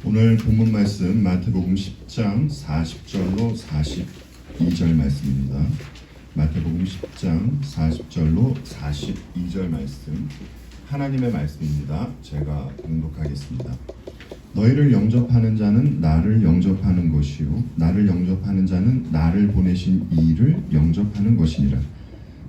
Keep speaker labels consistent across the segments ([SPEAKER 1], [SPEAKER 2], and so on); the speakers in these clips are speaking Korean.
[SPEAKER 1] 오늘 본문 말씀 마태복음 10장 40절로 42절 말씀입니다. 마태복음 10장 40절로 42절 말씀, 하나님의 말씀입니다. 제가 봉독하겠습니다. 너희를 영접하는 자는 나를 영접하는 것이요 나를 영접하는 자는 나를 보내신 이를 영접하는 것이니라.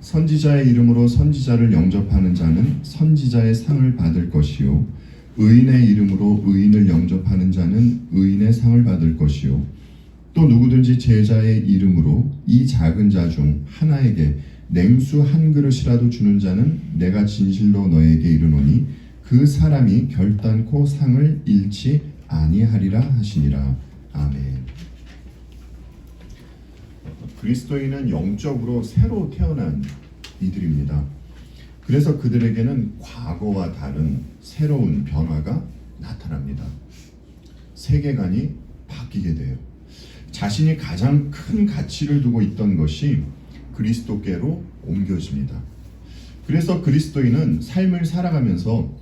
[SPEAKER 1] 선지자의 이름으로 선지자를 영접하는 자는 선지자의 상을 받을 것이요 의인의 이름으로 의인을 영접하는 자는 의인의 상을 받을 것이요 또 누구든지 제자의 이름으로 이 작은 자 중 하나에게 냉수 한 그릇이라도 주는 자는 내가 진실로 너에게 이르노니 그 사람이 결단코 상을 잃지 아니하리라 하시니라. 아멘. 그리스도인은 영적으로 새로 태어난 이들입니다. 그래서 그들에게는 과거와 다른 새로운 변화가 나타납니다. 세계관이 바뀌게 돼요. 자신이 가장 큰 가치를 두고 있던 것이 그리스도께로 옮겨집니다. 그래서 그리스도인은 삶을 살아가면서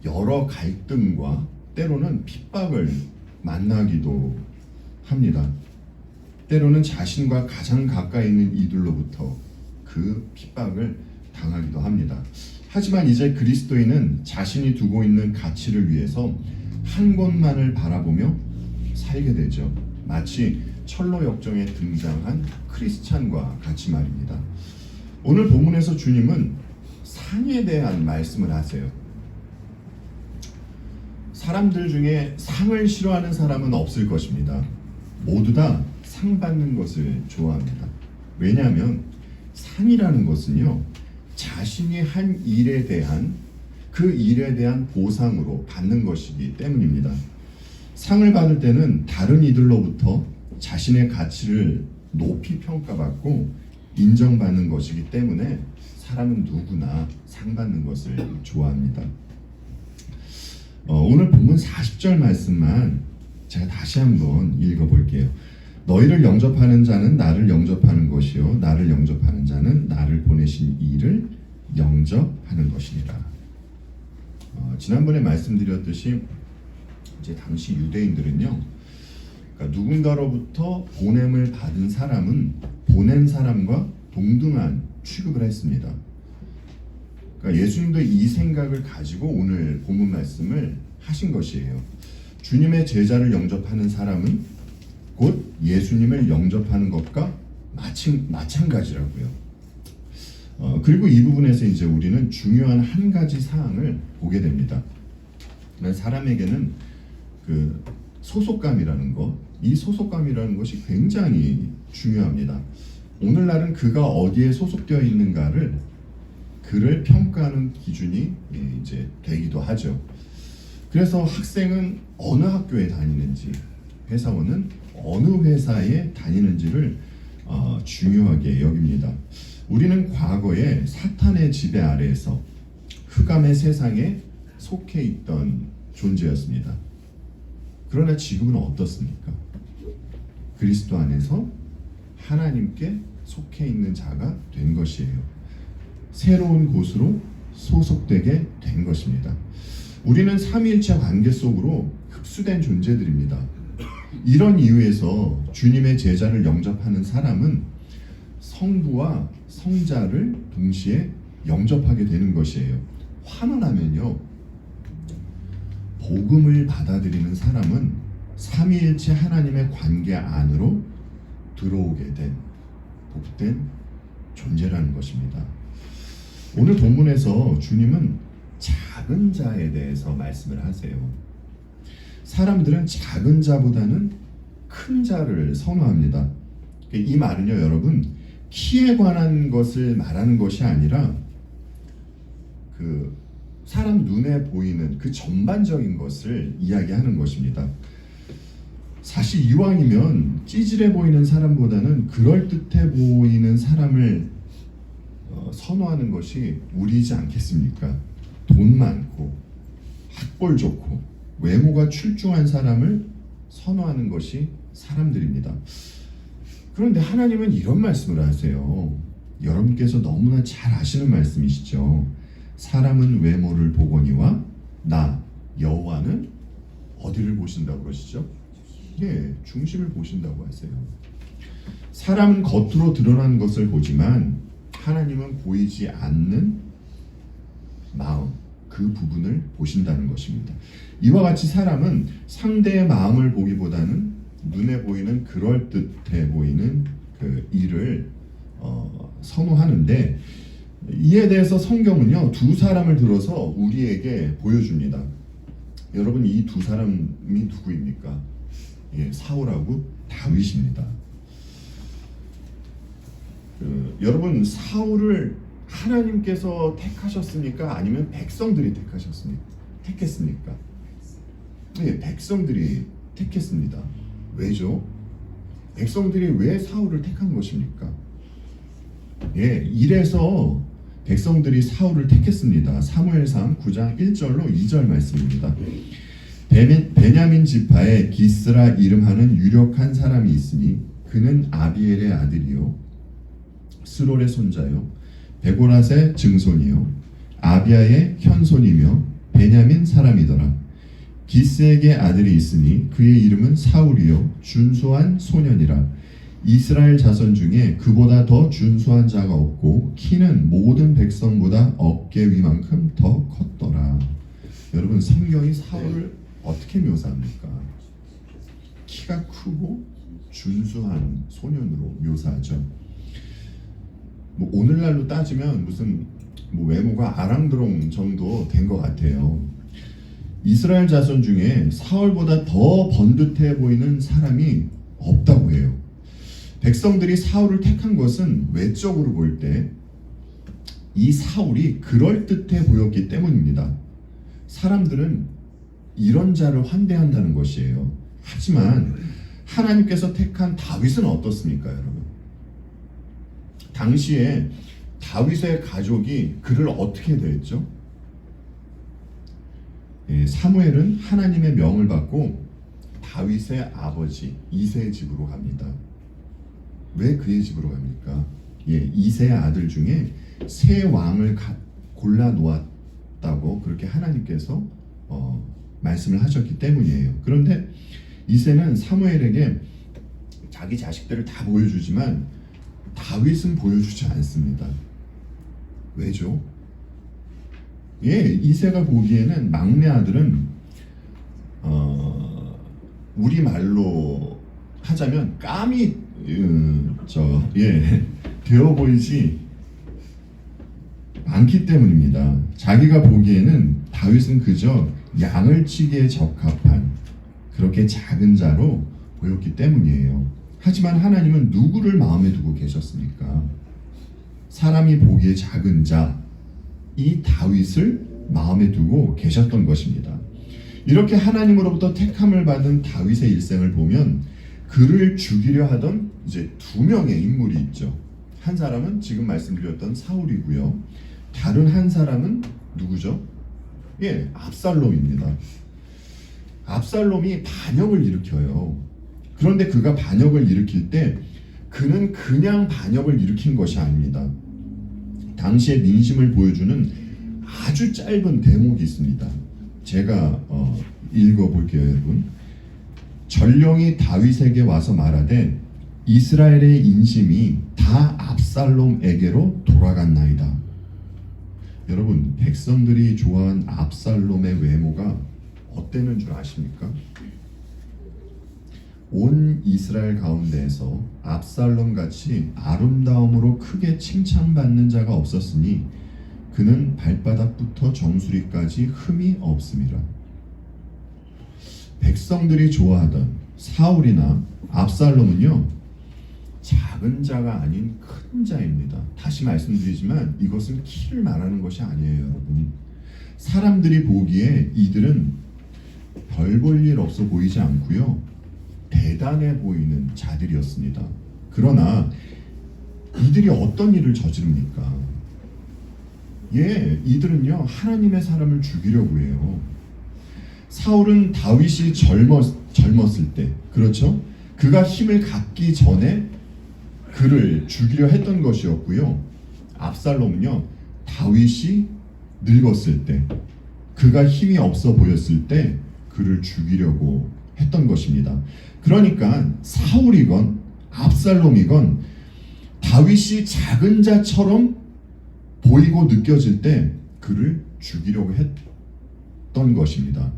[SPEAKER 1] 여러 갈등과 때로는 핍박을 만나기도 합니다. 때로는 자신과 가장 가까이 있는 이들로부터 그 핍박을 당하기도 합니다. 하지만 이제 그리스도인은 자신이 두고 있는 가치를 위해서 한 곳만을 바라보며 살게 되죠. 마치 철로 역정에 등장한 크리스찬과 같이 말입니다. 오늘 본문에서 주님은 상에 대한 말씀을 하세요. 사람들 중에 상을 싫어하는 사람은 없을 것입니다. 모두 다 상 받는 것을 좋아합니다. 왜냐하면 상이라는 것은요, 자신이 한 일에 대한 그 일에 대한 보상으로 받는 것이기 때문입니다. 상을 받을 때는 다른 이들로부터 자신의 가치를 높이 평가받고 인정받는 것이기 때문에 사람은 누구나 상 받는 것을 좋아합니다. 오늘 본문 40절 말씀만 제가 다시 한번 읽어볼게요. 너희를 영접하는 자는 나를 영접하는 것이요 나를 영접하는 자는 나를 보내신 이를 영접하는 것이니라. 지난번에 말씀드렸듯이 이제 당시 유대인들은요, 그러니까 누군가로부터 보냄을 받은 사람은 보낸 사람과 동등한 취급을 했습니다. 그러니까 예수님도 이 생각을 가지고 오늘 본문 말씀을 하신 것이에요. 주님의 제자를 영접하는 사람은 곧 예수님을 영접하는 것과 마찬가지라고요. 그리고 이 부분에서 이제 우리는 중요한 한 가지 사항을 보게 됩니다. 사람에게는 그 소속감이라는 것, 이 소속감이라는 것이 굉장히 중요합니다. 오늘날은 그가 어디에 소속되어 있는가를 그를 평가하는 기준이 이제 되기도 하죠. 그래서 학생은 어느 학교에 다니는지, 회사원은 어느 회사에 다니는지를 중요하게 여깁니다. 우리는 과거에 사탄의 지배 아래에서 흑암의 세상에 속해 있던 존재였습니다. 그러나 지금은 어떻습니까? 그리스도 안에서 하나님께 속해 있는 자가 된 것이에요. 새로운 곳으로 소속되게 된 것입니다. 우리는 삼위일체 관계 속으로 흡수된 존재들입니다. 이런 이유에서 주님의 제자를 영접하는 사람은 성부와 성자를 동시에 영접하게 되는 것이에요. 환원하면요, 복음을 받아들이는 사람은 삼위일체 하나님의 관계 안으로 들어오게 된 복된 존재라는 것입니다. 오늘 본문에서 주님은 작은 자에 대해서 말씀을 하세요. 사람들은 작은 자보다는 큰 자를 선호합니다. 이 말은요, 여러분, 키에 관한 것을 말하는 것이 아니라 그 사람 눈에 보이는 그 전반적인 것을 이야기하는 것입니다. 사실 이왕이면 찌질해 보이는 사람보다는 그럴듯해 보이는 사람을 선호하는 것이 우리이지 않겠습니까? 돈 많고 학벌 좋고 외모가 출중한 사람을 선호하는 것이 사람들입니다. 그런데 하나님은 이런 말씀을 하세요. 여러분께서 너무나 잘 아시는 말씀이시죠. 사람은 외모를 보거니와 나 여호와는 어디를 보신다고 그러시죠? 예, 중심을 보신다고 하세요. 사람은 겉으로 드러난 것을 보지만 하나님은 보이지 않는 마음, 그 부분을 보신다는 것입니다. 이와 같이 사람은 상대의 마음을 보기보다는 눈에 보이는 그럴듯해 보이는 그 일을 선호하는데, 이에 대해서 성경은요, 두 사람을 들어서 우리에게 보여줍니다. 여러분, 이 두 사람이 누구입니까? 예, 사울하고 다윗입니다. 여러분, 사울을 하나님께서 택하셨습니까? 아니면 백성들이 택했습니까? 네, 백성들이 택했습니다. 왜죠? 백성들이 왜 사울을 택한 것입니까? 예, 이래서 백성들이 사울을 택했습니다. 사무엘상 9장 1절로 2절 말씀입니다. 베냐민 지파에 기스라 이름하는 유력한 사람이 있으니 그는 아비엘의 아들이요 스롤의 손자요 베고랏의 증손이요 아비아의 현손이며 베냐민 사람이더라. 기스에게 아들이 있으니 그의 이름은 사울이요 준수한 소년이라. 이스라엘 자손 중에 그보다 더 준수한 자가 없고 키는 모든 백성보다 어깨 위만큼 더 컸더라. 여러분, 성경이 사울을 어떻게 묘사합니까? 키가 크고 준수한 소년으로 묘사하죠. 오늘날로 따지면 무슨 외모가 아랑드롱 정도 된 것 같아요. 이스라엘 자손 중에 사울보다 더 번듯해 보이는 사람이 없다고 해요. 백성들이 사울을 택한 것은 외적으로 볼 때 이 사울이 그럴듯해 보였기 때문입니다. 사람들은 이런 자를 환대한다는 것이에요. 하지만 하나님께서 택한 다윗은 어떻습니까, 여러분? 당시에 다윗의 가족이 그를 어떻게 대했죠? 예, 사무엘은 하나님의 명을 받고 다윗의 아버지 이새의 집으로 갑니다. 왜 그의 집으로 갑니까? 예, 이새의 아들 중에 세 왕을 골라 놓았다고 그렇게 하나님께서 말씀을 하셨기 때문이에요. 그런데 이새는 사무엘에게 자기 자식들을 다 보여주지만 다윗은 보여주지 않습니다. 왜죠? 예, 이새가 보기에는 막내 아들은 우리 말로 하자면 까미 되어 보이지 않기 때문입니다. 자기가 보기에는 다윗은 그저 양을 치기에 적합한 그렇게 작은 자로 보였기 때문이에요. 하지만 하나님은 누구를 마음에 두고 계셨습니까? 사람이 보기에 작은 자, 이 다윗을 마음에 두고 계셨던 것입니다. 이렇게 하나님으로부터 택함을 받은 다윗의 일생을 보면 그를 죽이려 하던 이제 두 명의 인물이 있죠. 한 사람은 지금 말씀드렸던 사울이고요. 다른 한 사람은 누구죠? 예, 압살롬입니다. 압살롬이 반역을 일으켜요. 그런데 그가 반역을 일으킬 때 그는 그냥 반역을 일으킨 것이 아닙니다. 당시의 민심을 보여주는 아주 짧은 대목이 있습니다. 제가 읽어볼게요, 여러분. 전령이 다윗에게 와서 말하되 이스라엘의 인심이 다 압살롬에게로 돌아갔나이다. 여러분, 백성들이 좋아한 압살롬의 외모가 어땠는 줄 아십니까? 온 이스라엘 가운데에서 압살롬 같이 아름다움으로 크게 칭찬받는 자가 없었으니 그는 발바닥부터 정수리까지 흠이 없음이라. 백성들이 좋아하던 사울이나 압살롬은요, 작은 자가 아닌 큰 자입니다. 다시 말씀드리지만 이것은 키를 말하는 것이 아니에요, 여러분. 사람들이 보기에 이들은 별 볼 일 없어 보이지 않고요, 대단해 보이는 자들이었습니다. 그러나 이들이 어떤 일을 저지릅니까? 예, 이들은요, 하나님의 사람을 죽이려고 해요. 사울은 다윗이 젊었을 때, 그렇죠? 그가 힘을 갖기 전에 그를 죽이려 했던 것이었고요. 압살롬은요, 다윗이 늙었을 때, 그가 힘이 없어 보였을 때 그를 죽이려고 했던 것입니다. 그러니까 사울이건 압살롬이건 다윗이 작은 자처럼 보이고 느껴질 때 그를 죽이려고 했던 것입니다.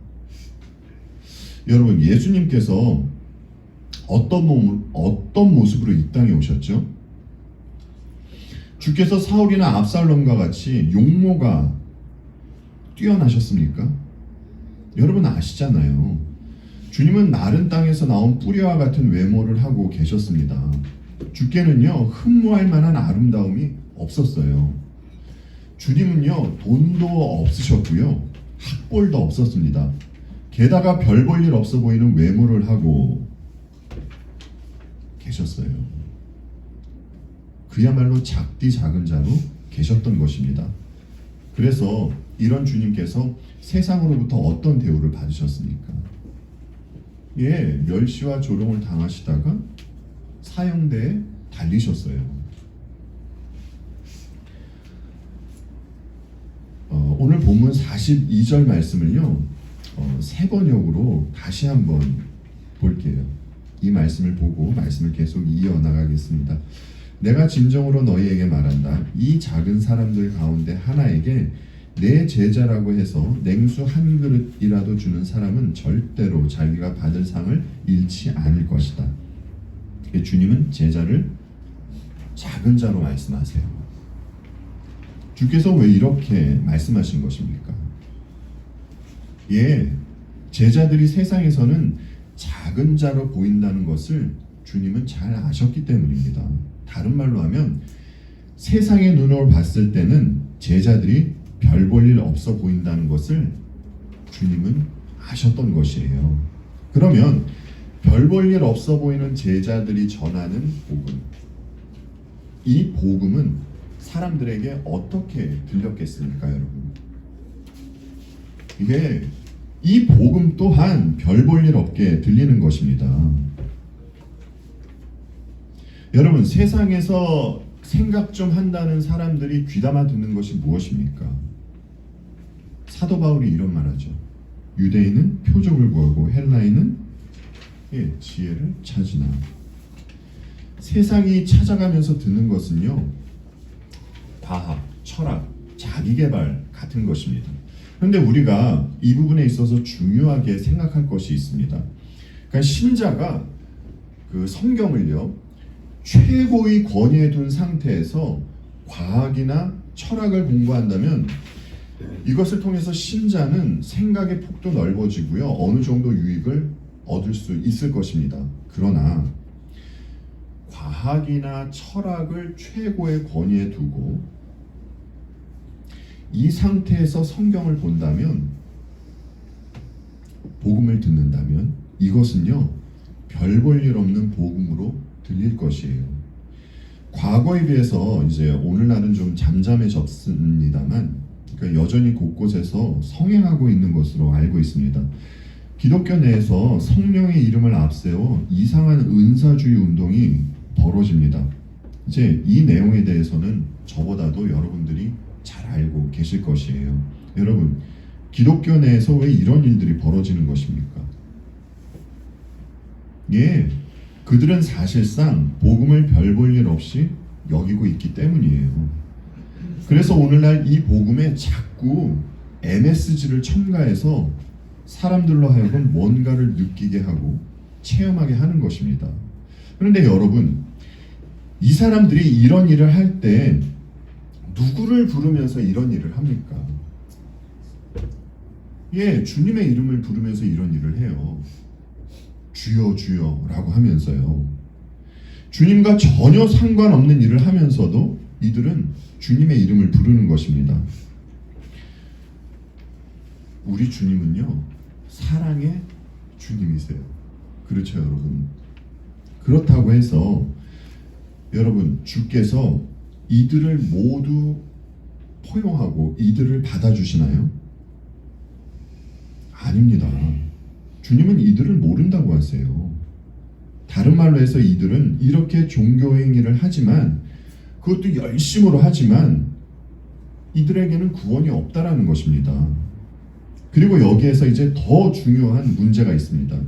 [SPEAKER 1] 여러분, 예수님께서 어떤 모습으로 이 땅에 오셨죠? 주께서 사울이나 압살롬과 같이 용모가 뛰어나셨습니까? 여러분 아시잖아요. 주님은 마른 땅에서 나온 뿌리와 같은 외모를 하고 계셨습니다. 주께는요, 흠모할 만한 아름다움이 없었어요. 주님은요, 돈도 없으셨고요, 학벌도 없었습니다. 게다가 별 볼 일 없어 보이는 외모를 하고 계셨어요. 그야말로 작디 작은 자로 계셨던 것입니다. 그래서 이런 주님께서 세상으로부터 어떤 대우를 받으셨습니까? 예, 멸시와 조롱을 당하시다가 사형대에 달리셨어요. 오늘 본문 42절 말씀을요, 새 번역으로 다시 한번 볼게요. 이 말씀을 보고 말씀을 계속 이어나가겠습니다. 내가 진정으로 너희에게 말한다. 이 작은 사람들 가운데 하나에게 내 제자라고 해서 냉수 한 그릇이라도 주는 사람은 절대로 자기가 받을 상을 잃지 않을 것이다. 주님은 제자를 작은 자로 말씀하세요. 주께서 왜 이렇게 말씀하신 것입니까? 예, 제자들이 세상에서는 작은 자로 보인다는 것을 주님은 잘 아셨기 때문입니다. 다른 말로 하면 세상의 눈으로 봤을 때는 제자들이 별 볼 일 없어 보인다는 것을 주님은 아셨던 것이에요. 그러면 별 볼 일 없어 보이는 제자들이 전하는 복음, 이 복음은 사람들에게 어떻게 들렸겠습니까, 여러분? 이게 이 복음 또한 별 볼 일 없게 들리는 것입니다. 여러분, 세상에서 생각 좀 한다는 사람들이 귀담아 듣는 것이 무엇입니까? 사도 바울이 이런 말하죠. 유대인은 표적을 구하고 헬라인은 지혜를 찾으나. 세상이 찾아가면서 듣는 것은요, 과학, 철학, 자기개발 같은 것입니다. 그런데 우리가 이 부분에 있어서 중요하게 생각할 것이 있습니다. 그러니까 신자가 그 성경을요, 최고의 권위에 둔 상태에서 과학이나 철학을 공부한다면 이것을 통해서 신자는 생각의 폭도 넓어지고요, 어느 정도 유익을 얻을 수 있을 것입니다. 그러나 과학이나 철학을 최고의 권위에 두고 이 상태에서 성경을 본다면, 복음을 듣는다면 이것은요, 별 볼 일 없는 복음으로 들릴 것이에요. 과거에 비해서 이제 오늘날은 좀 잠잠해졌습니다만, 그러니까 여전히 곳곳에서 성행하고 있는 것으로 알고 있습니다. 기독교 내에서 성령의 이름을 앞세워 이상한 은사주의 운동이 벌어집니다. 이제 이 내용에 대해서는 저보다도 여러분들이 잘 알고 계실 것이에요. 여러분, 기독교 내에서 왜 이런 일들이 벌어지는 것입니까? 예, 그들은 사실상 복음을 별 볼 일 없이 여기고 있기 때문이에요. 그래서 오늘날 이 복음에 자꾸 MSG를 첨가해서 사람들로 하여금 뭔가를 느끼게 하고 체험하게 하는 것입니다. 그런데 여러분, 이 사람들이 이런 일을 할 때 누구를 부르면서 이런 일을 합니까? 예, 주님의 이름을 부르면서 이런 일을 해요. 주여 주여 라고 하면서요. 주님과 전혀 상관없는 일을 하면서도 이들은 주님의 이름을 부르는 것입니다. 우리 주님은요, 사랑의 주님이세요. 그렇죠, 여러분? 그렇다고 해서 여러분, 주께서 이들을 모두 포용하고 이들을 받아주시나요? 아닙니다. 주님은 이들을 모른다고 하세요. 다른 말로 해서 이들은 이렇게 종교 행위를 하지만, 그것도 열심으로 하지만 이들에게는 구원이 없다라는 것입니다. 그리고 여기에서 이제 더 중요한 문제가 있습니다.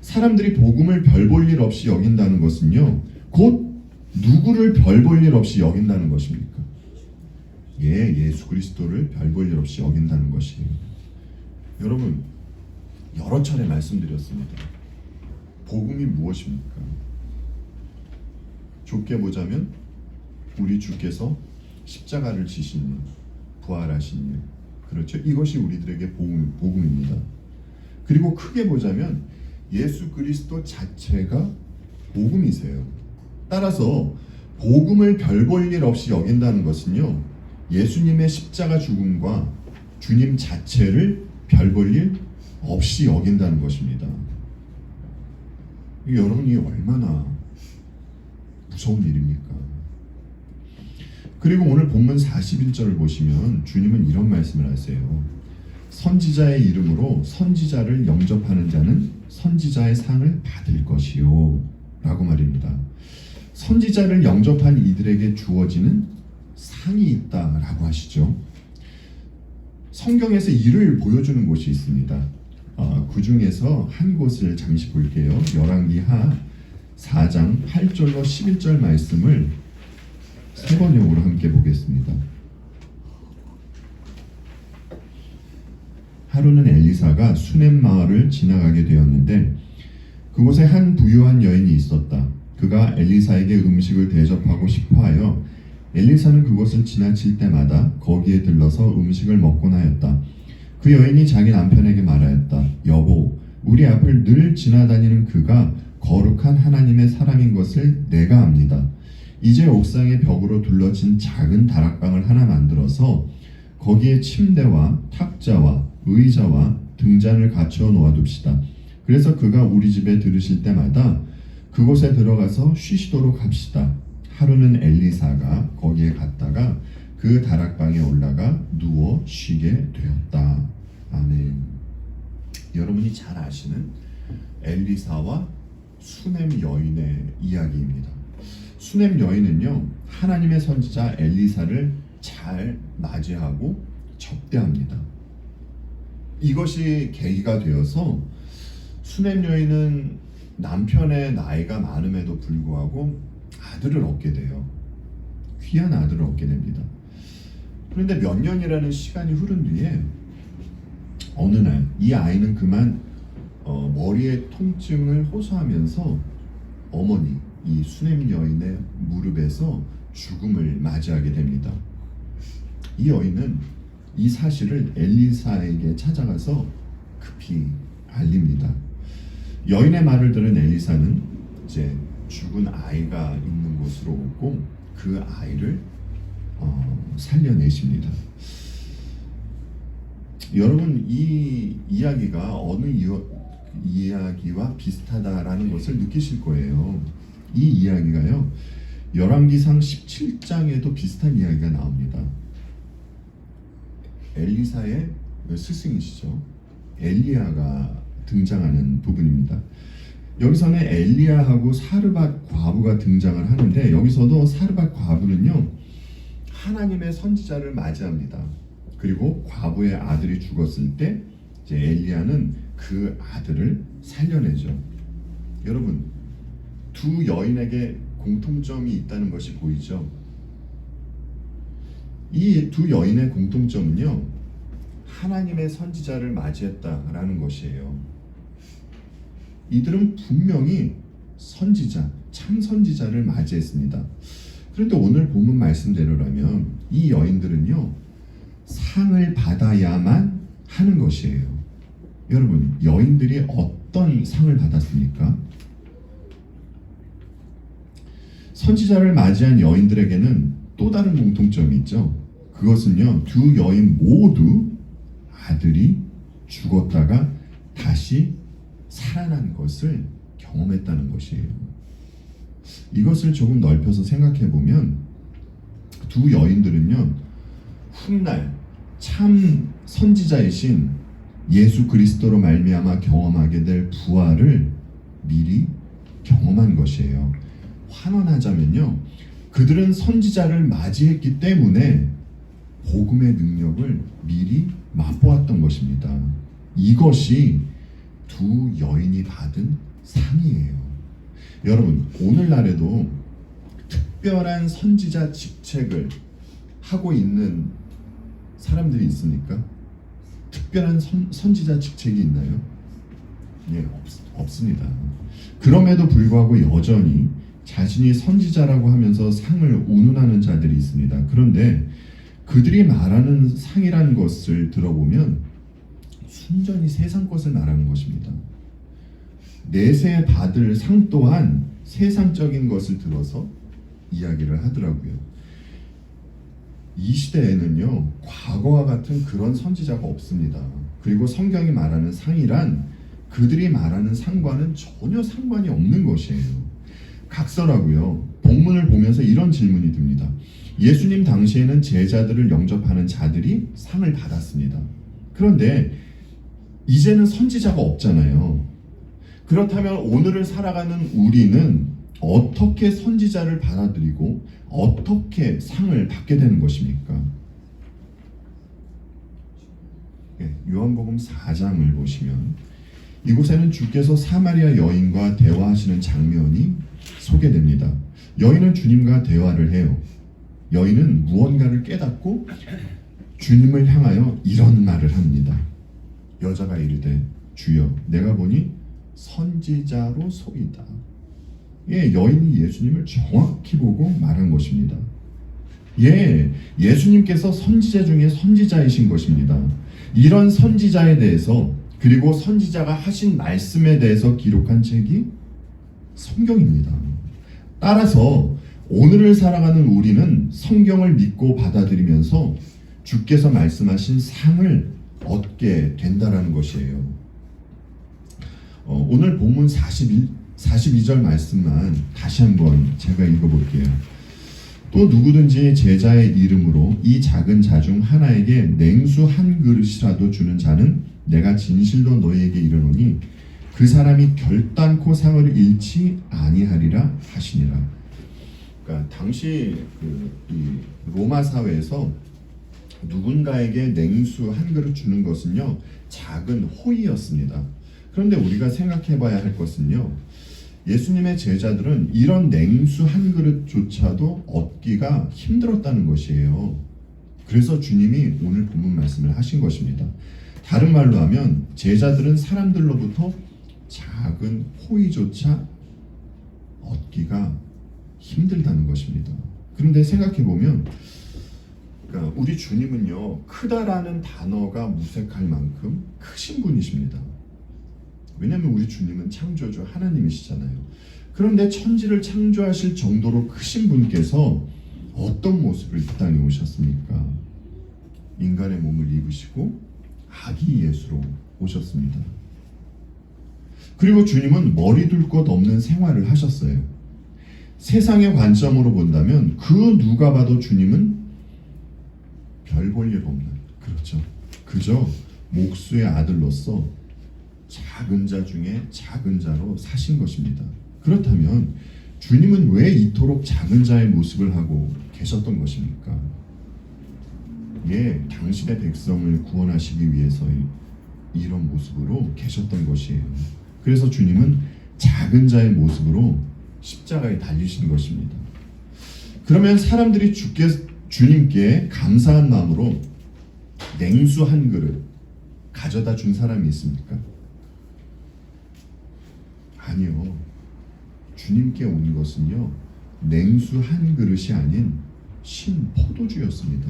[SPEAKER 1] 사람들이 복음을 별 볼 일 없이 여긴다는 것은요, 곧 누구를 별 볼 일 없이 여긴다는 것입니까? 예수 그리스도를 별 볼 일 없이 여긴다는 것이에요. 여러분, 여러 차례 말씀드렸습니다. 복음이 무엇입니까? 좁게 보자면 우리 주께서 십자가를 지신 일, 부활하신 일, 그렇죠? 이것이 우리들에게 복음입니다. 그리고 크게 보자면 예수 그리스도 자체가 복음이세요. 따라서 복음을 별 볼 일 없이 여긴다는 것은요, 예수님의 십자가 죽음과 주님 자체를 별 볼 일 없이 여긴다는 것입니다. 여러분이 얼마나 무서운 일입니까? 그리고 오늘 본문 41절을 보시면 주님은 이런 말씀을 하세요. 선지자의 이름으로 선지자를 영접하는 자는 선지자의 상을 받을 것이요 라고 말입니다. 선지자를 영접한 이들에게 주어지는 상이 있다라고 하시죠. 성경에서 이를 보여주는 곳이 있습니다. 그 중에서 한 곳을 잠시 볼게요. 열왕기하 4장 8절로 11절 말씀을 세 번역으로 함께 보겠습니다. 하루는 엘리사가 수넴 마을을 지나가게 되었는데 그곳에 한 부유한 여인이 있었다. 그가 엘리사에게 음식을 대접하고 싶어하여 엘리사는 그곳을 지나칠 때마다 거기에 들러서 음식을 먹곤 하였다. 그 여인이 자기 남편에게 말하였다. 여보, 우리 앞을 늘 지나다니는 그가 거룩한 하나님의 사람인 것을 내가 압니다. 이제 옥상의 벽으로 둘러진 작은 다락방을 하나 만들어서 거기에 침대와 탁자와 의자와 등잔을 갖추어 놓아둡시다. 그래서 그가 우리 집에 들으실 때마다 그곳에 들어가서 쉬시도록 합시다. 하루는 엘리사가 거기에 갔다가 그 다락방에 올라가 누워 쉬게 되었다. 아멘. 여러분이 잘 아시는 엘리사와 수넴 여인의 이야기입니다. 수넴 여인은요, 하나님의 선지자 엘리사를 잘 맞이하고 접대합니다. 이것이 계기가 되어서 수넴 여인은 남편의 나이가 많음에도 불구하고 아들을 얻게 돼요. 귀한 아들을 얻게 됩니다. 그런데 몇 년이라는 시간이 흐른 뒤에 어느 날 이 아이는 그만 머리의 통증을 호소하면서 어머니 이 수넴 여인의 무릎에서 죽음을 맞이하게 됩니다. 이 여인은 이 사실을 엘리사에게 찾아가서 급히 알립니다. 여인의 말을 들은 엘리사는 이제 죽은 아이가 있는 곳으로 오고 그 아이를 살려내십니다. 여러분, 이 이야기가 어느 이야기와 비슷하다라는 것을 느끼실 거예요. 이 이야기가요, 열왕기상 17장에도 비슷한 이야기가 나옵니다. 엘리사의 스승이시죠. 엘리야가 등장하는 부분입니다. 여기서는 엘리야하고 사르밧 과부가 등장을 하는데 여기서도 사르밧 과부는요, 하나님의 선지자를 맞이합니다. 그리고 과부의 아들이 죽었을 때 이제 엘리야는 그 아들을 살려내죠. 여러분, 두 여인에게 공통점이 있다는 것이 보이죠? 이 두 여인의 공통점은요, 하나님의 선지자를 맞이했다라는 것이에요. 이들은 분명히 선지자, 참 선지자를 맞이했습니다. 그런데 오늘 본문 말씀대로라면 이 여인들은요, 상을 받아야만 하는 것이에요. 여러분, 여인들이 어떤 상을 받았습니까? 선지자를 맞이한 여인들에게는 또 다른 공통점이 있죠. 그것은요, 두 여인 모두 아들이 죽었다가 다시 살아난 것을 경험했다는 것이에요. 이것을 조금 넓혀서 생각해 보면 두 여인들은요, 훗날 참 선지자이신 예수 그리스도로 말미암아 경험하게 될 부활을 미리 경험한 것이에요. 환원하자면요, 그들은 선지자를 맞이했기 때문에 복음의 능력을 미리 맛보았던 것입니다. 이것이 두 여인이 받은 상이에요. 여러분, 오늘날에도 특별한 선지자 직책을 하고 있는 사람들이 있습니까? 특별한 선지자 직책이 있나요? 예, 없습니다. 그럼에도 불구하고 여전히 자신이 선지자라고 하면서 상을 운운하는 자들이 있습니다. 그런데 그들이 말하는 상이라는 것을 들어보면 순전히 세상 것을 말하는 것입니다. 내세 받을 상 또한 세상적인 것을 들어서 이야기를 하더라고요. 이 시대에는요, 과거와 같은 그런 선지자가 없습니다. 그리고 성경이 말하는 상이란 그들이 말하는 상과는 전혀 상관이 없는 것이에요. 각설하고요. 본문을 보면서 이런 질문이 듭니다. 예수님 당시에는 제자들을 영접하는 자들이 상을 받았습니다. 그런데 이제는 선지자가 없잖아요. 그렇다면 오늘을 살아가는 우리는 어떻게 선지자를 받아들이고 어떻게 상을 받게 되는 것입니까? 요한복음 4장을 보시면 이곳에는 주께서 사마리아 여인과 대화하시는 장면이 소개됩니다. 여인은 주님과 대화를 해요. 여인은 무언가를 깨닫고 주님을 향하여 이런 말을 합니다. 여자가 이르되 주여 내가 보니 선지자로 소이다. 예, 여인이 예수님을 정확히 보고 말한 것입니다. 예, 예수님께서 선지자 중에 선지자이신 것입니다. 이런 선지자에 대해서 그리고 선지자가 하신 말씀에 대해서 기록한 책이 성경입니다. 따라서 오늘을 살아가는 우리는 성경을 믿고 받아들이면서 주께서 말씀하신 상을 얻게 된다라는 것이에요. 오늘 본문 42절 말씀만 다시 한번 제가 읽어볼게요. 또 누구든지 제자의 이름으로 이 작은 자 중 하나에게 냉수 한 그릇이라도 주는 자는 내가 진실로 너희에게 이르노니 그 사람이 결단코 상을 잃지 아니하리라 하시니라. 그러니까 당시 이 로마 사회에서 누군가에게 냉수 한 그릇 주는 것은요, 작은 호의였습니다. 그런데 우리가 생각해봐야 할 것은요, 예수님의 제자들은 이런 냉수 한 그릇조차도 얻기가 힘들었다는 것이에요. 그래서 주님이 오늘 본문 말씀을 하신 것입니다. 다른 말로 하면 제자들은 사람들로부터 작은 호의조차 얻기가 힘들다는 것입니다. 그런데 생각해보면 그러니까 우리 주님은요, 크다라는 단어가 무색할 만큼 크신 분이십니다. 왜냐하면 우리 주님은 창조주 하나님이시잖아요. 그런데 천지를 창조하실 정도로 크신 분께서 어떤 모습을 이 땅에 오셨습니까? 인간의 몸을 입으시고 아기 예수로 오셨습니다. 그리고 주님은 머리 둘 것 없는 생활을 하셨어요. 세상의 관점으로 본다면 그 누가 봐도 주님은 별 볼 일 없는, 그렇죠, 그저 목수의 아들로서 작은 자 중에 작은 자로 사신 것입니다. 그렇다면 주님은 왜 이토록 작은 자의 모습을 하고 계셨던 것입니까? 예, 당신의 백성을 구원하시기 위해서 이런 모습으로 계셨던 것이에요. 그래서 주님은 작은 자의 모습으로 십자가에 달리신 것입니다. 그러면 사람들이 주님께 감사한 마음으로 냉수 한 그릇 가져다 준 사람이 있습니까? 아니요. 주님께 온 것은요, 냉수 한 그릇이 아닌 신 포도주였습니다.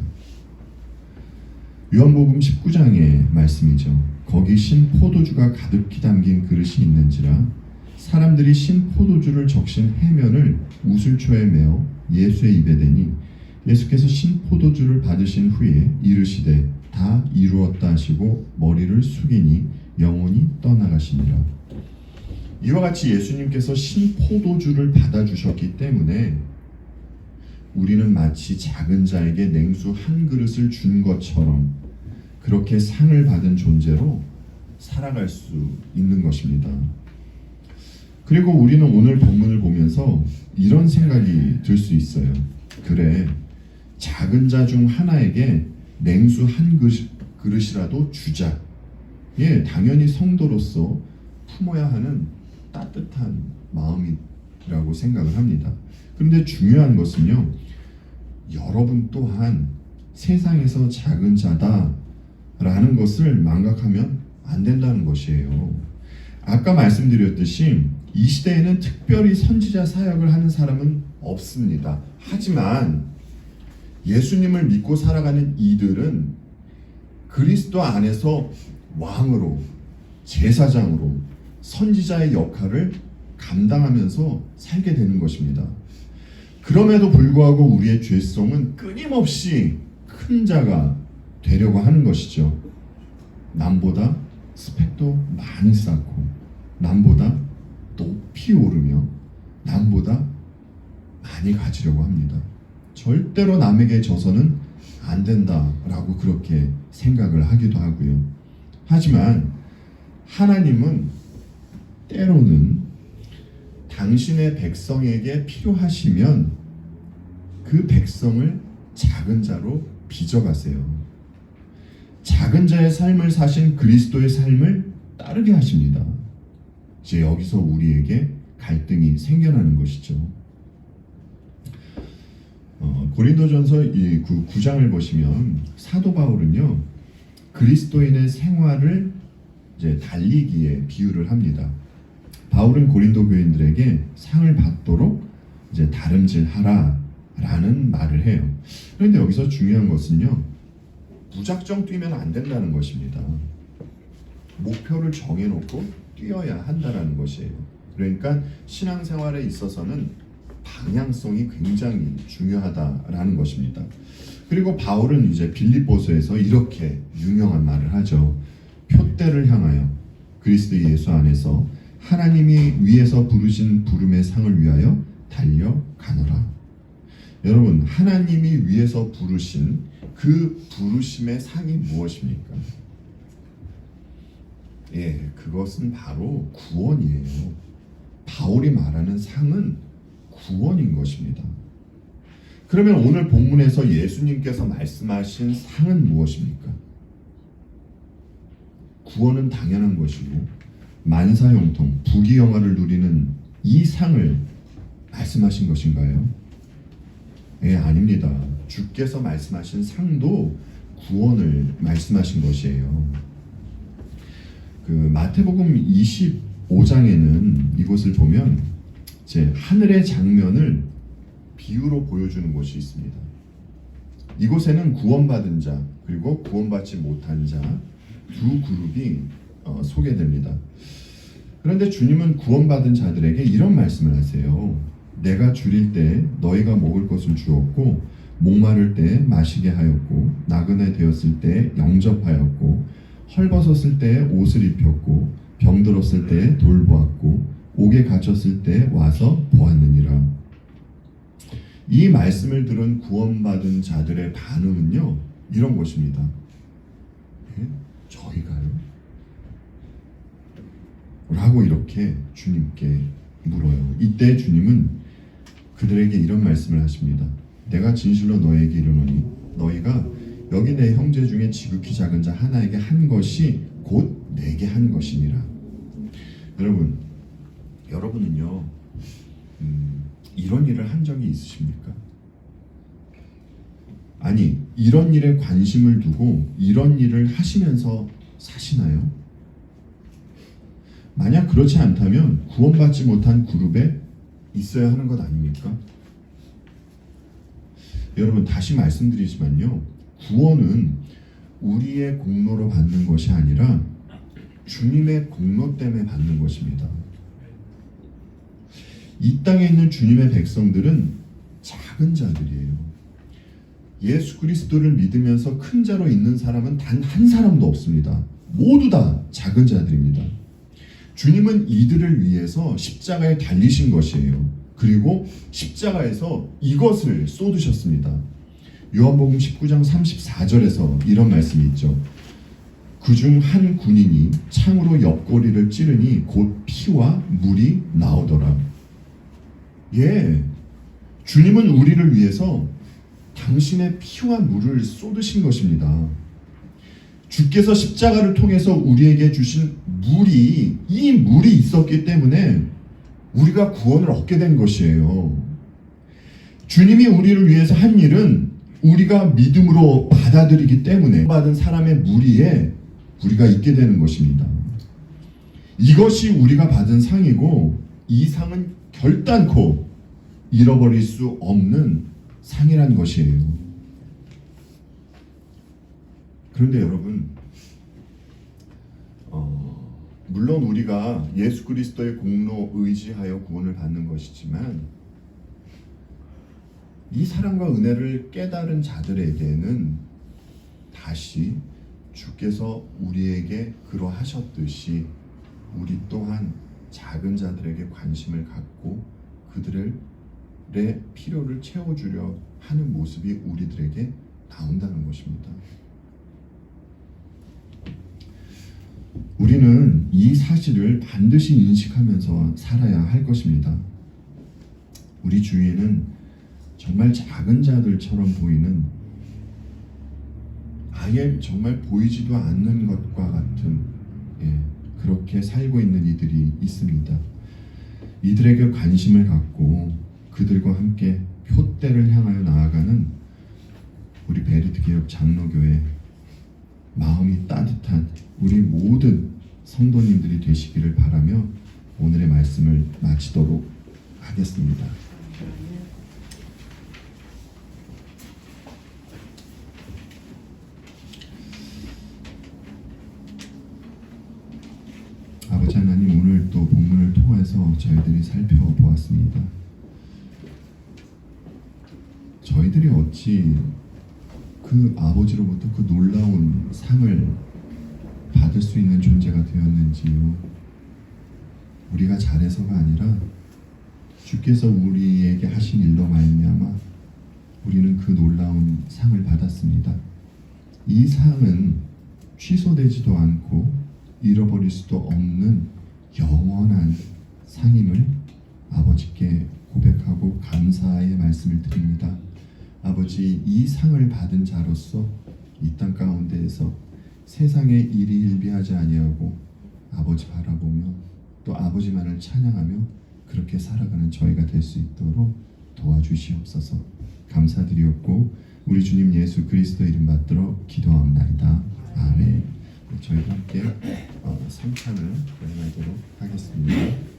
[SPEAKER 1] 요한복음 19장의 말씀이죠. 거기 신 포도주가 가득히 담긴 그릇이 있는지라 사람들이 신 포도주를 적신 해면을 우슬초에 메어 예수의 입에 대니 예수께서 신 포도주를 받으신 후에 이르시되 다 이루었다 하시고 머리를 숙이니 영혼이 떠나가시니라. 이와 같이 예수님께서 신 포도주를 받아주셨기 때문에 우리는 마치 작은 자에게 냉수 한 그릇을 준 것처럼 그렇게 상을 받은 존재로 살아갈 수 있는 것입니다. 그리고 우리는 오늘 본문을 보면서 이런 생각이 들 수 있어요. 그래, 작은 자 중 하나에게 냉수 한 그릇이라도 주자. 예, 당연히 성도로서 품어야 하는 따뜻한 마음이라고 생각을 합니다. 그런데 중요한 것은요, 여러분 또한 세상에서 작은 자다라는 것을 망각하면 안 된다는 것이에요. 아까 말씀드렸듯이 이 시대에는 특별히 선지자 사역을 하는 사람은 없습니다. 하지만 예수님을 믿고 살아가는 이들은 그리스도 안에서 왕으로, 제사장으로, 선지자의 역할을 감당하면서 살게 되는 것입니다. 그럼에도 불구하고 우리의 죄성은 끊임없이 큰 자가 되려고 하는 것이죠. 남보다 스펙도 많이 쌓고, 남보다 높이 오르며, 남보다 많이 가지려고 합니다. 절대로 남에게 져서는 안 된다라고 그렇게 생각을 하기도 하고요. 하지만 하나님은 때로는 당신의 백성에게 필요하시면 그 백성을 작은 자로 빚어가세요. 작은 자의 삶을 사신 그리스도의 삶을 따르게 하십니다. 이제 여기서 우리에게 갈등이 생겨나는 것이죠. 고린도전서 9장을 보시면 사도 바울은요, 그리스도인의 생활을 이제 달리기에 비유를 합니다. 바울은 고린도 교인들에게 상을 받도록 이제 다름질하라라는 말을 해요. 그런데 여기서 중요한 것은요, 무작정 뛰면 안 된다는 것입니다. 목표를 정해놓고 뛰어야 한다는 것이에요. 그러니까 신앙생활에 있어서는 방향성이 굉장히 중요하다라는 것입니다. 그리고 바울은 이제 빌립보서에서 이렇게 유명한 말을 하죠. 표대를 향하여 그리스도 예수 안에서 하나님이 위에서 부르신 부름의 상을 위하여 달려가노라. 여러분, 하나님이 위에서 부르신 그 부르심의 상이 무엇입니까? 예, 그것은 바로 구원이에요. 바울이 말하는 상은 구원인 것입니다. 그러면 오늘 본문에서 예수님께서 말씀하신 상은 무엇입니까? 구원은 당연한 것이고 만사형통, 부귀영화를 누리는 이 상을 말씀하신 것인가요? 예, 아닙니다. 주께서 말씀하신 상도 구원을 말씀하신 것이에요. 마태복음 25장에는 이곳을 보면 이제 하늘의 장면을 비유로 보여주는 곳이 있습니다. 이곳에는 구원받은 자 그리고 구원받지 못한 자 두 그룹이 소개됩니다. 그런데 주님은 구원받은 자들에게 이런 말씀을 하세요. 내가 줄일 때 너희가 먹을 것을 주었고 목마를 때 마시게 하였고 나그네 되었을 때 영접하였고 헐벗었을 때 옷을 입혔고 병들었을 때 돌보았고 옥에 갇혔을 때 와서 보았느니라. 이 말씀을 들은 구원받은 자들의 반응은요, 이런 것입니다. 예? 저희가요? 라고 이렇게 주님께 물어요. 이때 주님은 그들에게 이런 말씀을 하십니다. 내가 진실로 너에게 이르노니 너희가 여기 내 형제 중에 지극히 작은 자 하나에게 한 것이 곧 내게 한 것이니라. 여러분은요, 이런 일을 한 적이 있으십니까? 아니, 이런 일에 관심을 두고 이런 일을 하시면서 사시나요? 만약 그렇지 않다면 구원받지 못한 그룹에 있어야 하는 것 아닙니까? 여러분, 다시 말씀드리지만요, 구원은 우리의 공로로 받는 것이 아니라 주님의 공로 때문에 받는 것입니다. 이 땅에 있는 주님의 백성들은 작은 자들이에요. 예수 그리스도를 믿으면서 큰 자로 있는 사람은 단 한 사람도 없습니다. 모두 다 작은 자들입니다. 주님은 이들을 위해서 십자가에 달리신 것이에요. 그리고 십자가에서 이것을 쏟으셨습니다. 요한복음 19장 34절에서 이런 말씀이 있죠. 그중 한 군인이 창으로 옆구리를 찌르니 곧 피와 물이 나오더라. 예, 주님은 우리를 위해서 당신의 피와 물을 쏟으신 것입니다. 주께서 십자가를 통해서 우리에게 주신 이 물이 있었기 때문에 우리가 구원을 얻게 된 것이에요. 주님이 우리를 위해서 한 일은 우리가 믿음으로 받아들이기 때문에 받은 사람의 무리에 우리가 있게 되는 것입니다. 이것이 우리가 받은 상이고, 이 상은 결단코 잃어버릴 수 없는 상이란 것이에요. 그런데 여러분, 물론 우리가 예수 그리스도의 공로 의지하여 구원을 받는 것이지만, 이 사랑과 은혜를 깨달은 자들에게는 다시 주께서 우리에게 그러하셨듯이 우리 또한 작은 자들에게 관심을 갖고 그들의 필요를 채워주려 하는 모습이 우리들에게 나온다는 것입니다. 우리는 이 사실을 반드시 인식하면서 살아야 할 것입니다. 우리 주위에는 정말 작은 자들처럼 보이는, 아예 정말 보이지도 않는 것과 같은, 그렇게 살고 있는 이들이 있습니다. 이들에게 관심을 갖고 그들과 함께 표대를 향하여 나아가는 우리 베르트 개혁 장로교회, 마음이 따뜻한 우리 모든 성도님들이 되시기를 바라며 오늘의 말씀을 마치도록 하겠습니다. 아버지 하나님, 오늘 또 본문을 통해서 저희들이 살펴보았습니다. 저희들이 어찌 그 아버지로부터 그 놀라운 상을 받을 수 있는 존재가 되었는지요. 우리가 잘해서가 아니라 주께서 우리에게 하신 일로 말미암아 우리는 그 놀라운 상을 받았습니다. 이 상은 취소되지도 않고 잃어버릴 수도 없는 영원한 상임을 아버지께 고백하고 감사의 말씀을 드립니다. 아버지, 이 상을 받은 자로서 이 땅 가운데에서 세상의 일이 일비하지 아니하고 아버지 바라보며 또 아버지만을 찬양하며 그렇게 살아가는 저희가 될 수 있도록 도와주시옵소서. 감사드리옵고 우리 주님 예수 그리스도 이름 받들어 기도하옵나이다. 아멘. 저희가 함께 성찬을 나누도록 하겠습니다.